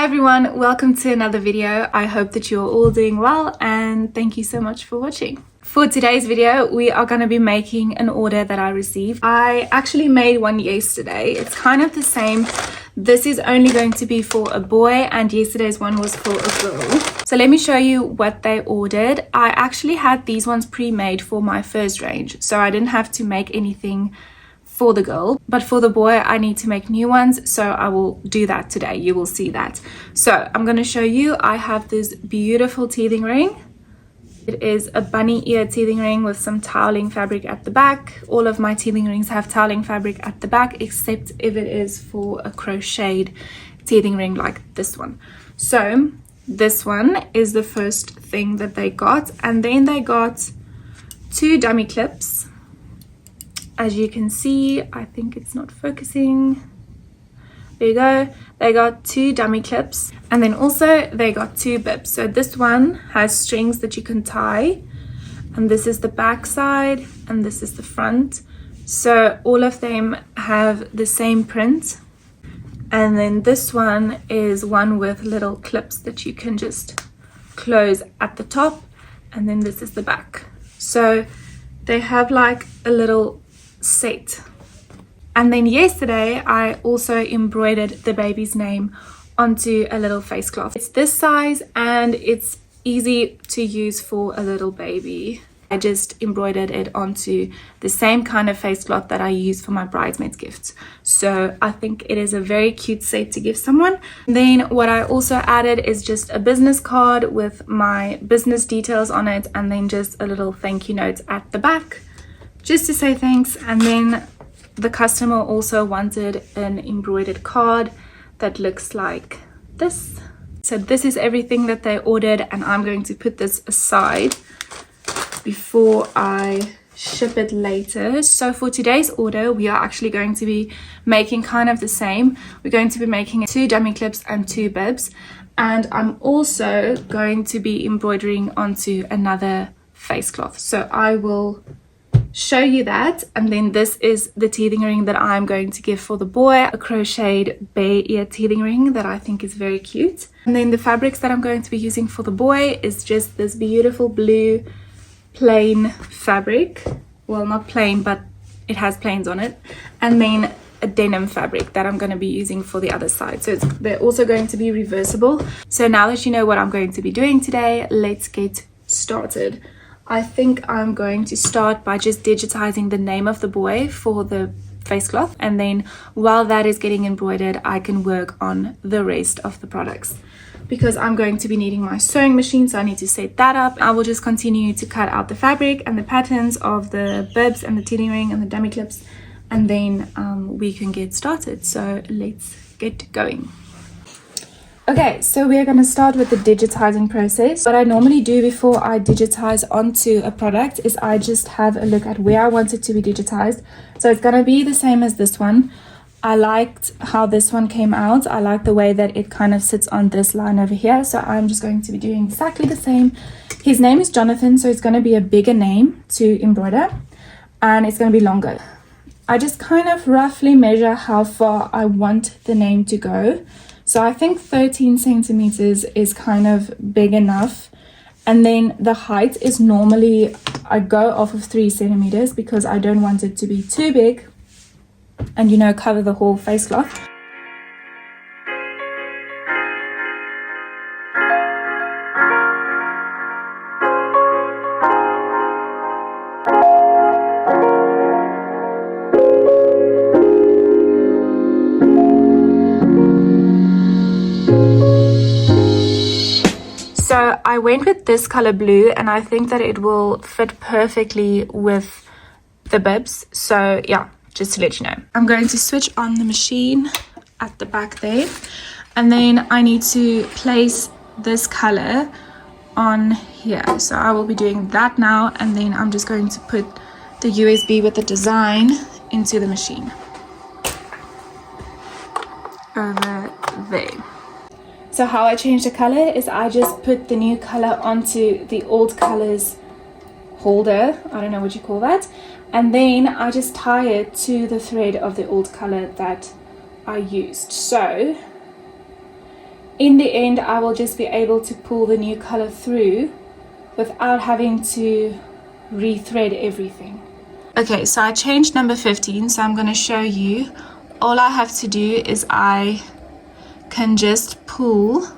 Hi everyone, welcome to another video. I hope that you're all doing well and thank you so much for watching. For today's video, we are going to be making an order that I received. I actually made one yesterday. It's kind of the same. This is only going to be for a boy and yesterday's one was for a girl. So let me show you what they ordered. I actually had these ones pre-made for my first range, so I didn't have to make anything for the girl, but for the boy I need to make new ones, so I will do that today. You will see that. So I'm going to show you. I have this beautiful teething ring. It is a bunny ear teething ring with some toweling fabric at the back. All of my teething rings have toweling fabric at the back, except if it is for a crocheted teething ring like this one. So this one is the first thing that they got, and then they got 2 dummy clips. As you can see, I think it's not focusing. There you go. They got 2 dummy clips, and then also they got 2 bibs. So this one has strings that you can tie, and this is the back side and this is the front. So all of them have the same print. And then this one is one with little clips that you can just close at the top, and then this is the back. So they have like a little set. And then yesterday I also embroidered the baby's name onto a little face cloth. It's this size and it's easy to use for a little baby. I just embroidered it onto the same kind of face cloth that I use for my bridesmaids gifts. So I think it is a very cute set to give someone. And then what I also added is just a business card with my business details on it, and then just a little thank you note at the back, just to say thanks. And then the customer also wanted an embroidered card that looks like this. So this is everything that they ordered, and I'm going to put this aside before I ship it later. So for today's order, we are actually going to be making kind of the same. We're going to be making 2 dummy clips and 2 bibs, and I'm also going to be embroidering onto another face cloth. So I will show you that. And then this is the teething ring that I'm going to give for the boy, a crocheted bear ear teething ring that I think is very cute. And then the fabrics that I'm going to be using for the boy is just this beautiful blue plain fabric. Well, not plain, but it has plains on it. And then a denim fabric that I'm going to be using for the other side. So they're also going to be reversible. So now that you know what I'm going to be doing today, let's get started. I think I'm going to start by just digitizing the name of the boy for the face cloth, and then while that is getting embroidered, I can work on the rest of the products, because I'm going to be needing my sewing machine, so I need to set that up. I will just continue to cut out the fabric and the patterns of the bibs and the teething ring and the dummy clips, and then we can get started. So let's get going. Okay, so we are going to start with the digitizing process. What I normally do before I digitize onto a product is I just have a look at where I want it to be digitized. So it's going to be the same as this one. I liked how this one came out. I like the way that it kind of sits on this line over here. So I'm just going to be doing exactly the same. His name is Jonathan, so it's going to be a bigger name to embroider, and it's going to be longer. I just kind of roughly measure how far I want the name to go. So I think 13 centimeters is kind of big enough. And then the height is normally, I go off of 3 centimeters because I don't want it to be too big and, you know, cover the whole face cloth. So I went with this color blue, and I think that it will fit perfectly with the bibs. So yeah, just to let you know. I'm going to switch on the machine at the back there, and then I need to place this color on here. So I will be doing that now, and then I'm just going to put the USB with the design into the machine over there. So how I change the color is I just put the new color onto the old colors holder, I don't know what you call that, and then I just tie it to the thread of the old color that I used. So in the end I will just be able to pull the new color through without having to rethread everything. Okay, so I changed number 15, so I'm going to show you. All I have to do is I can just pull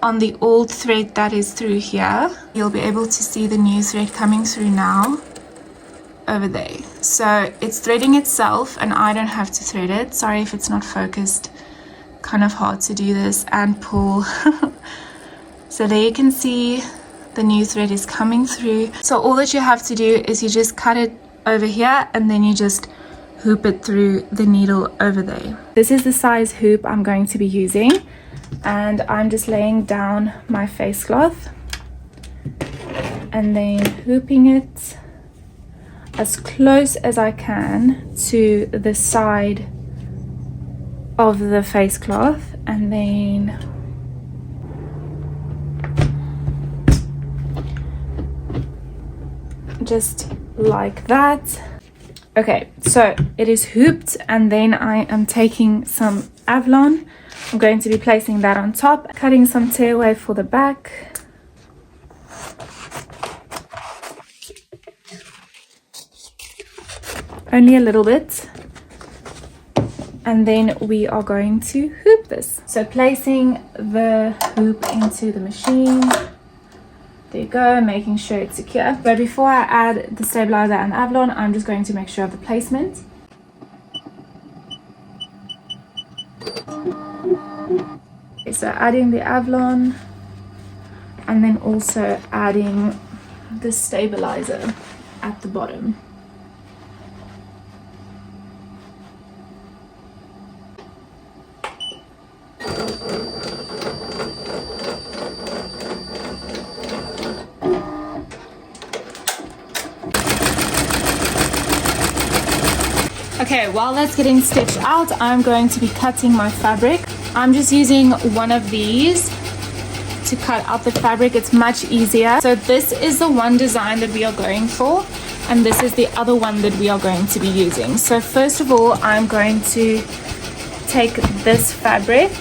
on the old thread that is through here. You'll be able to see the new thread coming through now over there. So it's threading itself and I don't have to thread it. Sorry if it's not focused, kind of hard to do this and pull. So there you can see the new thread is coming through. So all that you have to do is you just cut it over here and then you just hoop it through the needle over there. This is the size hoop I'm going to be using, and I'm just laying down my face cloth and then hooping it as close as I can to the side of the face cloth, and then just like that. Okay, so it is hooped, and then I am taking some Avalon. I'm going to be placing that on top, cutting some tearaway for the back. Only a little bit. And then we are going to hoop this. So placing the hoop into the machine. There you go, making sure it's secure. But before I add the stabilizer and Avalon, I'm just going to make sure of the placement. Okay, so adding the Avalon and then also adding the stabilizer at the bottom. Okay, while that's getting stitched out, I'm going to be cutting my fabric. I'm just using one of these to cut out the fabric. It's much easier. So this is the one design that we are going for, and this is the other one that we are going to be using. So first of all, I'm going to take this fabric,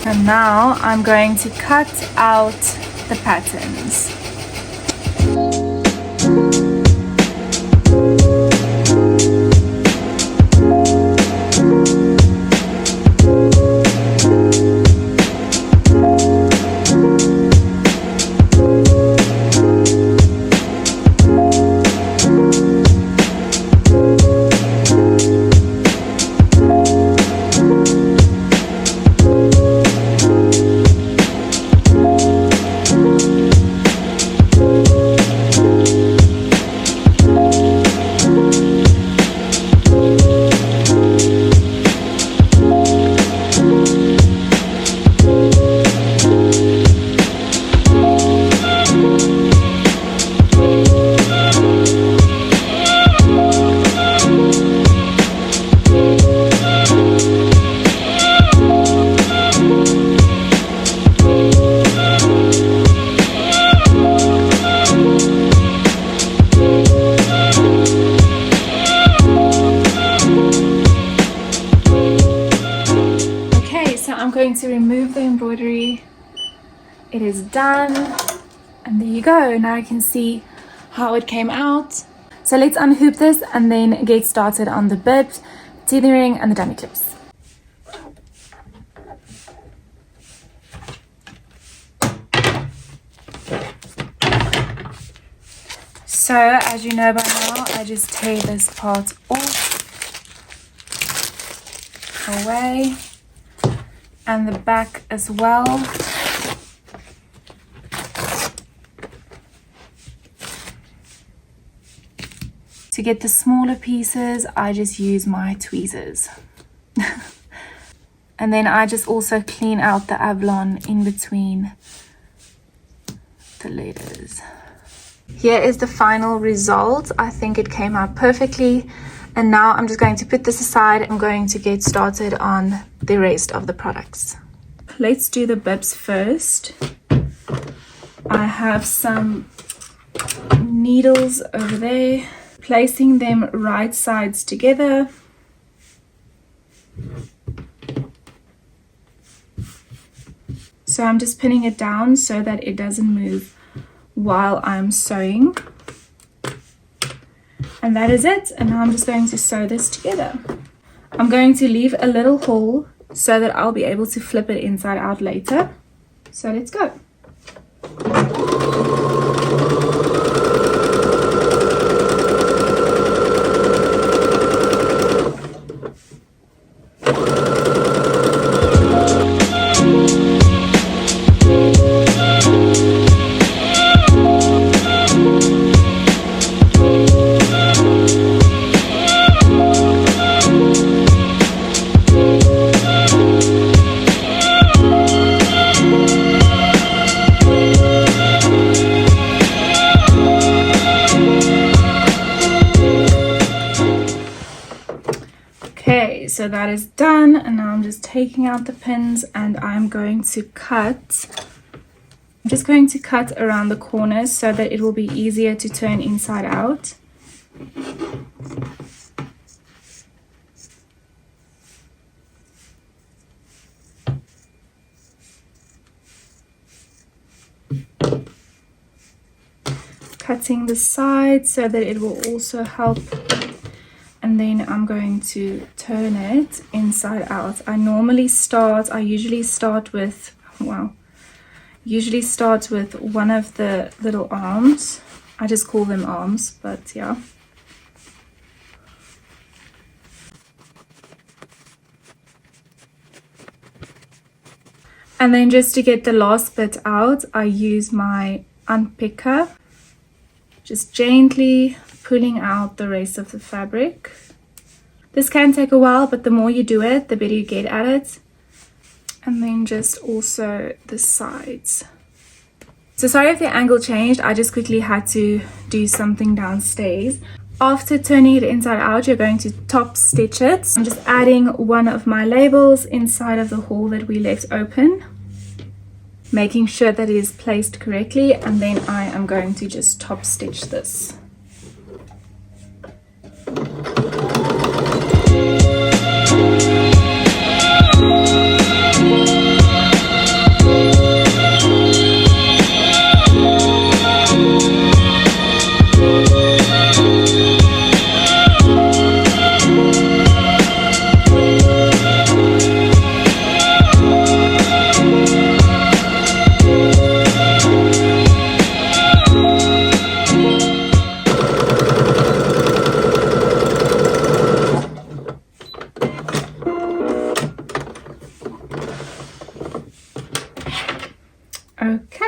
and now I'm going to cut out the patterns. To remove the embroidery. It is done, and there you go. Now you can see how it came out. So let's unhoop this and then get started on the bibs, tethering, and the dummy clips. So as you know by now, I just tear this part off, away, and the back as well. To get the smaller pieces, I just use my tweezers. And then I just also clean out the Avalon in between the letters. Here is the final result. I think it came out perfectly. And now I'm just going to put this aside. I'm going to get started on the rest of the products. Let's do the bibs first. I have some needles over there, placing them right sides together. So I'm just pinning it down so that it doesn't move while I'm sewing. And that is it. And now I'm just going to sew this together. I'm going to leave a little hole so that I'll be able to flip it inside out later. So let's go. Okay, so that is done, and now I'm just taking out the pins and I'm going to cut. I'm just going to cut around the corners so that it will be easier to turn inside out. Cutting the sides so that it will also help. And then I'm going to turn it inside out. I usually start with one of the little arms. I just call them arms, but yeah. And then just to get the last bit out, I use my unpicker, just gently pulling out the rest of the fabric. This can take a while, but the more you do it, the better you get at it. And then just also the sides. So sorry if the angle changed, I just quickly had to do something downstairs. After turning it inside out, you're going to top stitch it. I'm just adding one of my labels inside of the hole that we left open, making sure that it is placed correctly, and then I am going to just top stitch this.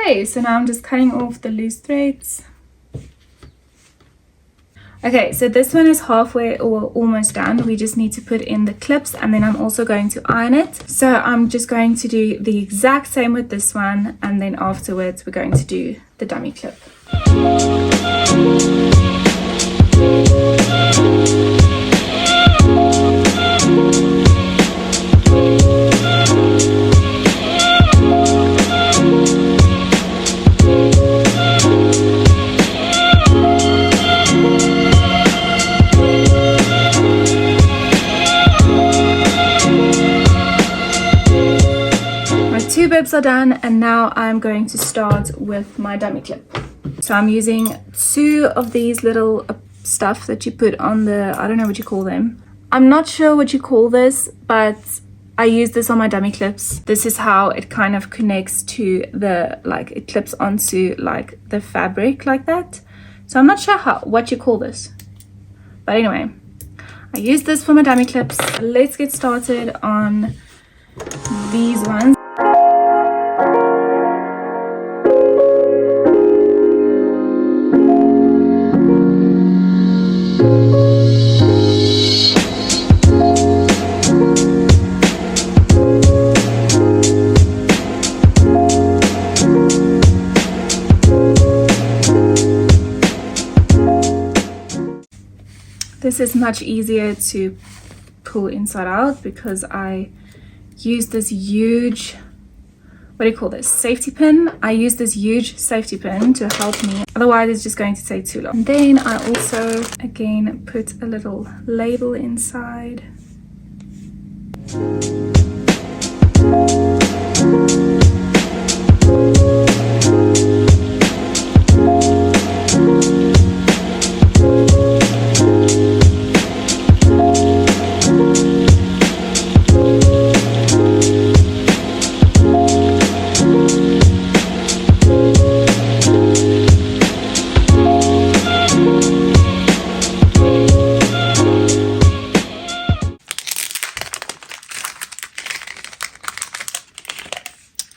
Okay, so now I'm just cutting off the loose threads. Okay, so this one is halfway or almost done. We just need to put in the clips, and then I'm also going to iron it. So I'm just going to do the exact same with this one, and then afterwards we're going to do the dummy clip. Two bibs are done, and now I'm going to start with my dummy clip. So I'm using two of these little stuff that you put on the, I don't know what you call them. I'm not sure what you call this, but I use this on my dummy clips. This is how it kind of connects to the, like it clips onto like the fabric like that. So I'm not sure what you call this, but anyway, I use this for my dummy clips. Let's get started on these ones. This is much easier to pull inside out because I use this huge, what do you call this, safety pin. I use this huge safety pin to help me, otherwise it's just going to take too long. And then I also again put a little label inside.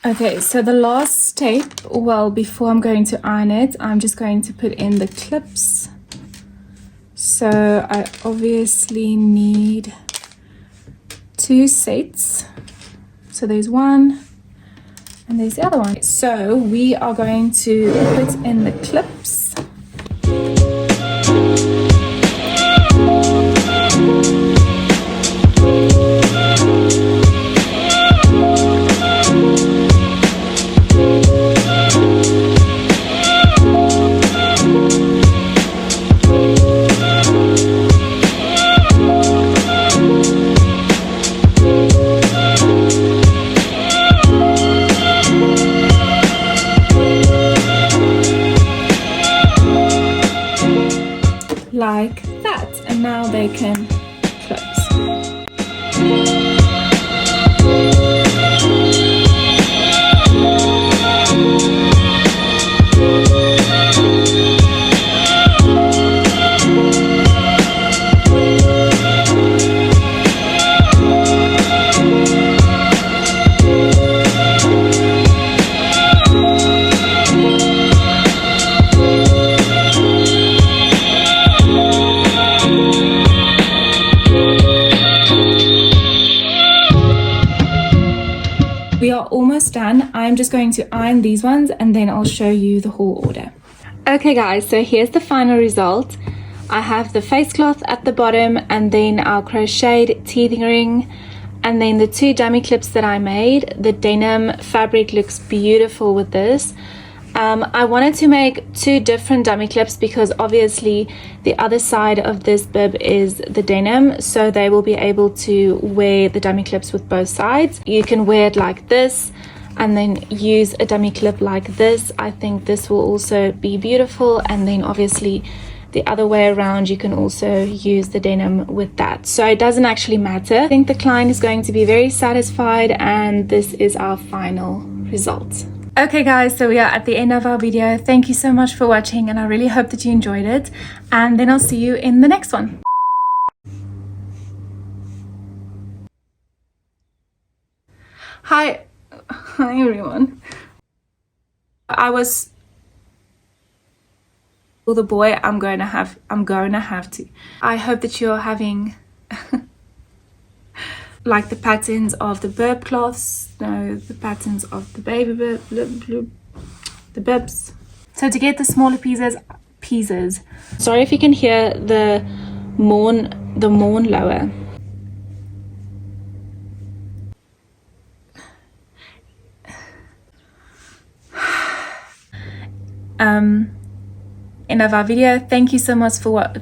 Okay, so the last step, well, before I'm going to iron it, I'm just going to put in the clips. So I obviously need 2 sets. So there's one and there's the other one. So we are going to put in the clips. Like that, and now they can close. We are almost done. I'm just going to iron these ones and then I'll show you the whole order. Okay guys, so here's the final result. I have the face cloth at the bottom and then our crocheted teething ring and then the 2 dummy clips that I made. The denim fabric looks beautiful with this. I wanted to make 2 different dummy clips because obviously the other side of this bib is the denim, so they will be able to wear the dummy clips with both sides. You can wear it like this and then use a dummy clip like this. I think this will also be beautiful, and then obviously the other way around you can also use the denim with that, so it doesn't actually matter. I think the client is going to be very satisfied, and this is our final result. Okay guys, so we are at the end of our video. Thank you so much for watching, and I really hope that you enjoyed it, and then I'll see you in the next one. Hi everyone. I was for the boy. I'm going to have to. I hope that you're having like the patterns of the bib cloths, no, the patterns of the baby bib, the bibs. So to get the smaller pieces. Sorry if you can hear the mourn lower. End of our video. Thank you so much for what.